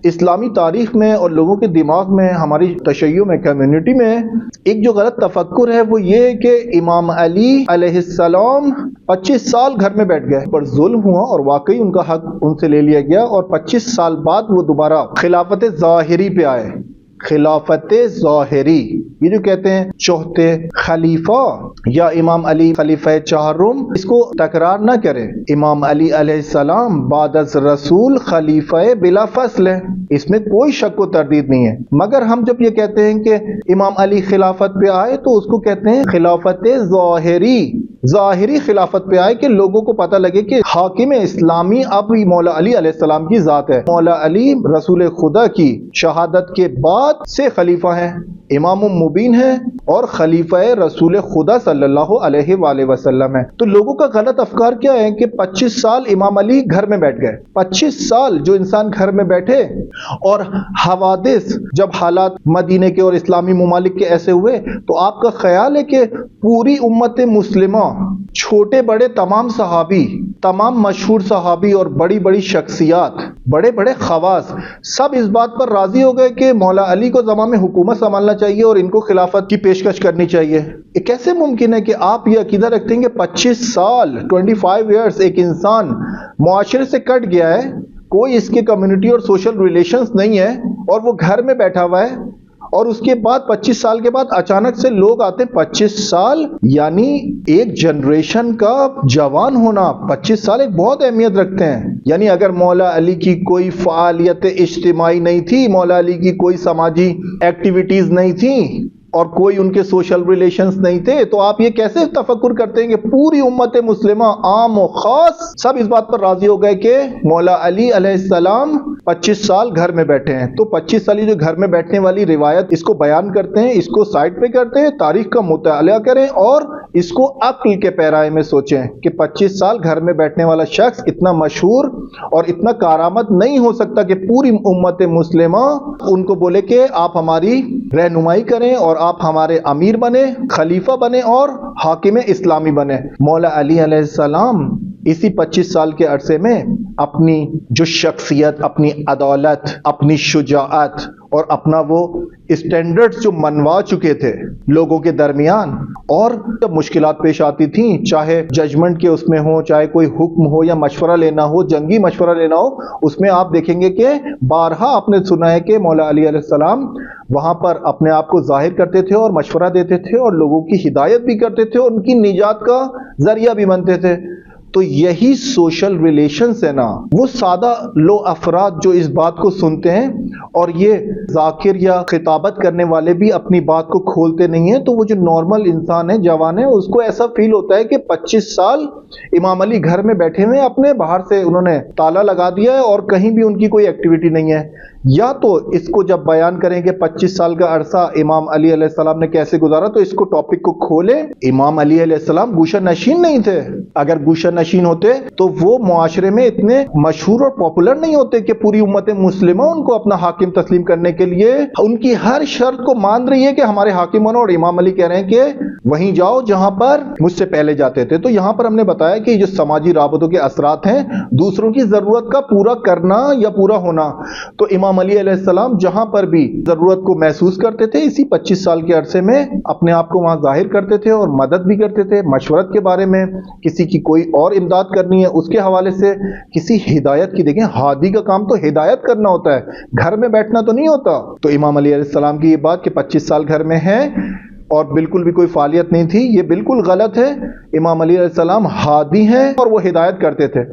اسلامی تاریخ میں اور لوگوں کے دماغ میں، ہماری تشیع میں، کمیونٹی میں ایک جو غلط تفکر ہے وہ یہ ہے کہ امام علی علیہ السلام 25 سال گھر میں بیٹھ گئے، پر ظلم ہوا اور واقعی ان کا حق ان سے لے لیا گیا، اور 25 سال بعد وہ دوبارہ خلافت ظاہری پہ آئے۔ خلافت ظاہری، یہ جو کہتے ہیں چوتھے خلیفہ یا امام علی خلیفہ چہارم، اس کو تکرار نہ کریں۔ امام علی علیہ السلام بعد از رسول خلیفہ بلا فصل ہے، اس میں کوئی شک و تردید نہیں ہے، مگر ہم جب یہ کہتے ہیں کہ امام علی خلافت پہ آئے تو اس کو کہتے ہیں خلافت ظاہری، ظاہری خلافت پہ آئے کہ لوگوں کو پتہ لگے کہ حاکم اسلامی اب مولا علی علیہ السلام کی ذات ہے۔ مولا علی رسول خدا کی شہادت کے بعد سے خلیفہ ہیں، امام مبین ہے اور خلیفہ رسول خدا صلی اللہ علیہ وآلہ وسلم ہے۔ تو لوگوں کا غلط افکار کیا ہے کہ 25 سال امام علی گھر میں بیٹھ گئے۔ 25 سال جو انسان گھر میں بیٹھے اور حوادث جب حالات مدینے کے اور اسلامی ممالک کے ایسے ہوئے تو آپ کا خیال ہے کہ پوری امت مسلمہ، چھوٹے بڑے تمام صحابی، تمام مشہور صحابی اور بڑی بڑی شخصیات، بڑے بڑے خواص، سب اس بات پر راضی ہو گئے کہ مولا علی کو زمان میں حکومت سنبھالنا چاہیے اور ان کو خلافت کی پیشکش کرنی چاہیے؟ یہ کیسے ممکن ہے کہ آپ یہ عقیدہ رکھتے ہیں کہ 25 سال 25 ایئرز ایک انسان معاشرے سے کٹ گیا ہے، کوئی اس کے کمیونٹی اور سوشل ریلیشنز نہیں ہے اور وہ گھر میں بیٹھا ہوا ہے، اور اس کے بعد 25 سال کے بعد اچانک سے لوگ آتے ہیں؟ 25 سال یعنی ایک جنریشن کا جوان ہونا، 25 سال ایک بہت اہمیت رکھتے ہیں۔ یعنی اگر مولا علی کی کوئی فعالیت اجتماعی نہیں تھی، مولا علی کی کوئی سماجی ایکٹیویٹیز نہیں تھیں اور کوئی ان کے سوشل ریلیشنز نہیں تھے، تو آپ یہ کیسے تفکر کرتے ہیں کہ پوری امت مسلمہ عام و خاص سب اس بات پر راضی ہو گئے کہ مولا علی علیہ السلام 25 سال گھر میں بیٹھے ہیں؟ تو 25 سالی جو گھر میں بیٹھنے والی روایت اس کو بیان کرتے ہیں، اس کو سائڈ پہ کرتے ہیں، تاریخ کا مطالعہ کریں اور اس کو عقل کے پیرائے میں سوچیں کہ 25 سال گھر میں بیٹھنے والا شخص اتنا مشہور اور اتنا کارآمد نہیں ہو سکتا کہ پوری امت مسلمہ ان کو بولے کہ آپ ہماری رہنمائی کریں اور آپ ہمارے امیر بنے، خلیفہ بنے اور حاکم اسلامی بنے۔ مولا علی علیہ السلام اسی 25 سال کے عرصے میں اپنی جو شخصیت، اپنی عدالت، اپنی شجاعت اور اپنا وہ اسٹینڈرڈز جو منوا چکے تھے لوگوں کے درمیان، اور جب مشکلات پیش آتی تھیں، چاہے ججمنٹ کے اس میں ہو، چاہے کوئی حکم ہو یا مشورہ لینا ہو، جنگی مشورہ لینا ہو، اس میں آپ دیکھیں گے کہ بارہا آپ نے سنا ہے کہ مولا علی علیہ السلام وہاں پر اپنے آپ کو ظاہر کرتے تھے اور مشورہ دیتے تھے اور لوگوں کی ہدایت بھی کرتے تھے اور ان کی نجات کا ذریعہ بھی بنتے تھے۔ تو یہی سوشل ریلیشنز ہے نا، وہ سادہ لو افراد جو اس بات کو سنتے ہیں اور یہ ذاکر یا خطابت کرنے والے بھی اپنی بات کو کھولتے نہیں ہیں، تو وہ جو نارمل انسان ہے، جوان ہے، اس کو ایسا فیل ہوتا ہے کہ 25 سال امام علی گھر میں بیٹھے ہوئے، اپنے باہر سے انہوں نے تالا لگا دیا ہے اور کہیں بھی ان کی کوئی ایکٹیویٹی نہیں ہے۔ یا تو اس کو جب بیان کریں کہ 25 سال کا عرصہ امام علی علیہ السلام نے کیسے گزارا، تو اس کو ٹاپک کو کھولیں۔ امام علی علیہ السلام گوشہ نشین نہیں تھے، اگر گوشہ نشین ہوتے تو وہ معاشرے میں اتنے مشہور اور پاپولر نہیں ہوتے کہ پوری امت مسلمہ ان کو اپنا حاکم تسلیم کرنے کے لیے ان کی ہر شرط کو مان رہی ہے کہ ہمارے حاکم بنو، اور امام علی کہہ رہے ہیں کہ وہیں جاؤ جہاں پر مجھ سے پہلے جاتے تھے۔ تو یہاں پر ہم نے بتایا کہ جو سماجی رابطوں کے اثرات ہیں، دوسروں کی ضرورت کا پورا کرنا یا پورا ہونا، تو امام علی علیہ السلام جہاں پر بھی ضرورت کو محسوس کرتے تھے، اسی 25 سال کے عرصے میں اپنے آپ کو وہاں ظاہر کرتے تھے اور مدد بھی کرتے تھے، مشورت کے بارے میں، کسی کی کوئی اور امداد کرنی ہے اس کے حوالے سے، کسی ہدایت کی، دیکھیں ہادی کا کام تو ہدایت کرنا ہوتا ہے، گھر میں بیٹھنا تو نہیں ہوتا۔ تو امام علی علیہ السلام کی یہ بات کہ 25 سال گھر میں ہیں اور بالکل بھی کوئی فعالیت نہیں تھی، یہ بالکل غلط ہے۔ امام علی علیہ السلام ہادی ہیں اور وہ ہدایت کرتے تھے۔